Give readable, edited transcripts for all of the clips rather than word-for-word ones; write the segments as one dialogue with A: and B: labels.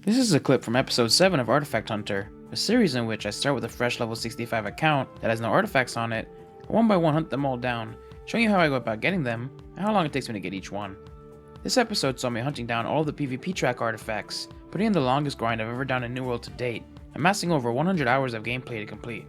A: This is a clip from episode 7 of Artifact Hunter, a series in which I start with a fresh level 65 account that has no artifacts on it, and one by one hunt them all down, showing you how I go about getting them, and how long it takes me to get each one. This episode saw me hunting down all of the PvP track artifacts, putting in the longest grind I've ever done in New World to date, amassing over 100 hours of gameplay to complete.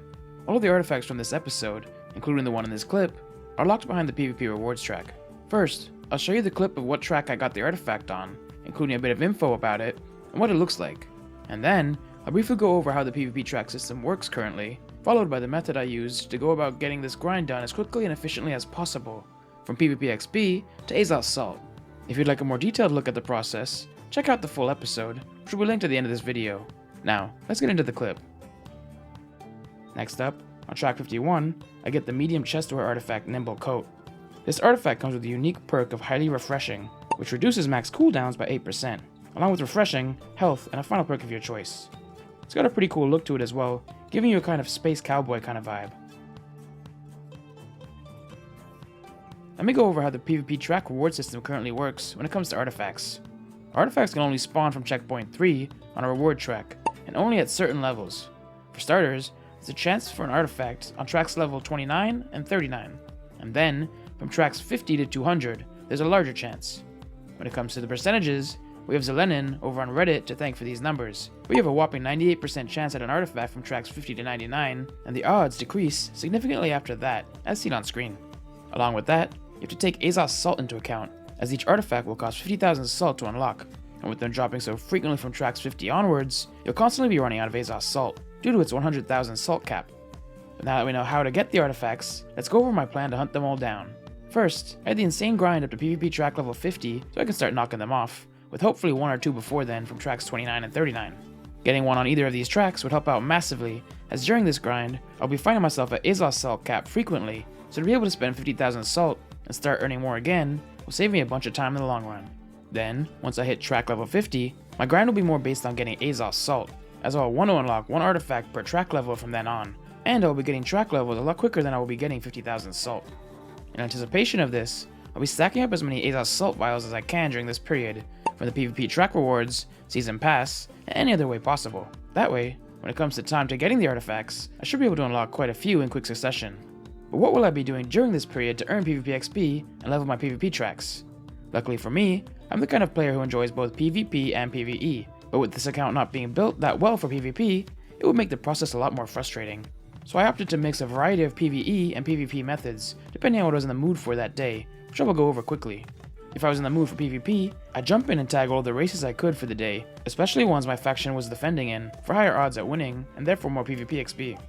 A: All of the artifacts from this episode, including the one in this clip, are locked behind the PvP rewards track. First, I'll show you the clip of what track I got the artifact on, including a bit of info about it, and what it looks like. And then, I'll briefly go over how the PvP track system works currently, followed by the method I used to go about getting this grind done as quickly and efficiently as possible, from PvP XP to Azoth Salt. If you'd like a more detailed look at the process, check out the full episode, which will be linked at the end of this video. Now, let's get into the clip. Next up, on track 51, I get the Medium Chestwear artifact Nimble Coat. This artifact comes with the unique perk of Highly Refreshing, which reduces max cooldowns by 8%, along with Refreshing, Health, and a final perk of your choice. It's got a pretty cool look to it as well, giving you a kind of space cowboy kind of vibe. Let me go over how the PvP track reward system currently works when it comes to artifacts. Artifacts can only spawn from checkpoint 3 on a reward track, and only at certain levels. For starters, there's a chance for an artifact on tracks level 29 and 39, and then, from tracks 50 to 200, there's a larger chance. When it comes to the percentages, we have Zelenin over on Reddit to thank for these numbers. We have a whopping 98% chance at an artifact from tracks 50 to 99, and the odds decrease significantly after that, as seen on screen. Along with that, you have to take Azoth Salt into account, as each artifact will cost 50,000 salt to unlock, and with them dropping so frequently from tracks 50 onwards, you'll constantly be running out of Azoth Salt, due to its 100,000 salt cap. But now that we know how to get the artifacts, let's go over my plan to hunt them all down. First, I had the insane grind up to PvP track level 50 so I can start knocking them off, with hopefully one or two before then from tracks 29 and 39. Getting one on either of these tracks would help out massively, as during this grind, I'll be finding myself at Azoth Salt cap frequently, so to be able to spend 50,000 salt and start earning more again will save me a bunch of time in the long run. Then, once I hit track level 50, my grind will be more based on getting Azoth Salt, as I'll want to unlock one artifact per track level from then on, and I'll be getting track levels a lot quicker than I will be getting 50,000 salt. In anticipation of this, I'll be stacking up as many Azoth Salt vials as I can during this period, from the PvP track rewards, season pass, and any other way possible. That way, when it comes to time to getting the artifacts, I should be able to unlock quite a few in quick succession. But what will I be doing during this period to earn PvP XP and level my PvP tracks? Luckily for me, I'm the kind of player who enjoys both PvP and PvE, but with this account not being built that well for PvP, it would make the process a lot more frustrating. So I opted to mix a variety of PvE and PvP methods, depending on what I was in the mood for that day, which I will go over quickly. If I was in the mood for PvP, I'd jump in and tag all the races I could for the day, especially ones my faction was defending in, for higher odds at winning, and therefore more PvP XP.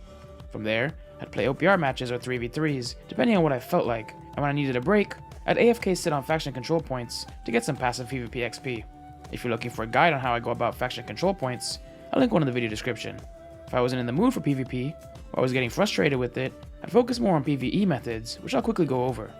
A: From there, I'd play OPR matches or 3v3s, depending on what I felt like, and when I needed a break, I'd AFK sit on faction control points to get some passive PvP XP. If you're looking for a guide on how I go about faction control points, I'll link one in the video description. If I wasn't in the mood for PvP, or I was getting frustrated with it, I'd focus more on PvE methods, which I'll quickly go over.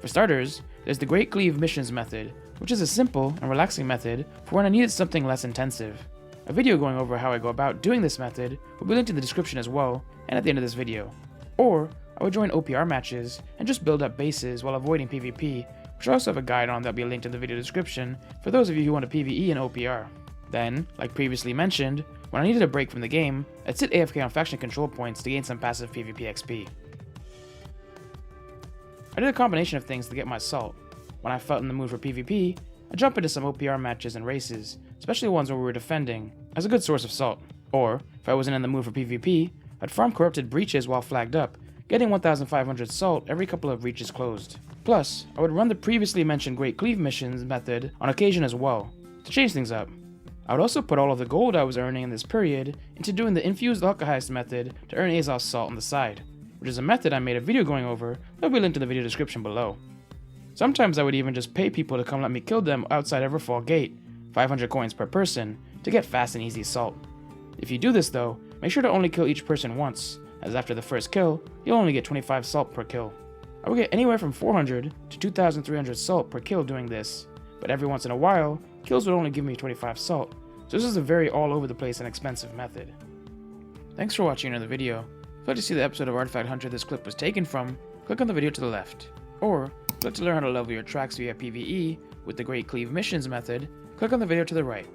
A: For starters, there's the Great Cleave missions method, which is a simple and relaxing method for when I needed something less intensive. A video going over how I go about doing this method will be linked in the description as well, and at the end of this video. Or, I would join OPR matches and just build up bases while avoiding PvP, which I also have a guide on that will be linked in the video description for those of you who want to PvE and OPR. Then, like previously mentioned, when I needed a break from the game, I'd sit AFK on faction control points to gain some passive PvP XP. I did a combination of things to get my salt. When I felt in the mood for PvP, I'd jump into some OPR matches and races, especially ones where we were defending, as a good source of salt. Or, if I wasn't in the mood for PvP, I'd farm corrupted breaches while flagged up, getting 1,500 salt every couple of breaches closed. Plus, I would run the previously mentioned Great Cleave missions method on occasion as well, to change things up. I would also put all of the gold I was earning in this period into doing the Infused Alkahest method to earn Azoth Salt on the side, which is a method I made a video going over that will be linked in the video description below. Sometimes I would even just pay people to come let me kill them outside Everfall Gate, 500 coins per person, to get fast and easy salt. If you do this though, make sure to only kill each person once, as after the first kill, you'll only get 25 salt per kill. I will get anywhere from 400 to 2,300 salt per kill doing this, but every once in a while, kills would only give me 25 salt, so this is a very all over the place and expensive method. Thanks for watching another video. If you'd like to see the episode of Artifact Hunter this clip was taken from, click on the video to the left. Or, if you'd like to learn how to level your tracks via PvE with the Great Cleave missions method, click on the video to the right.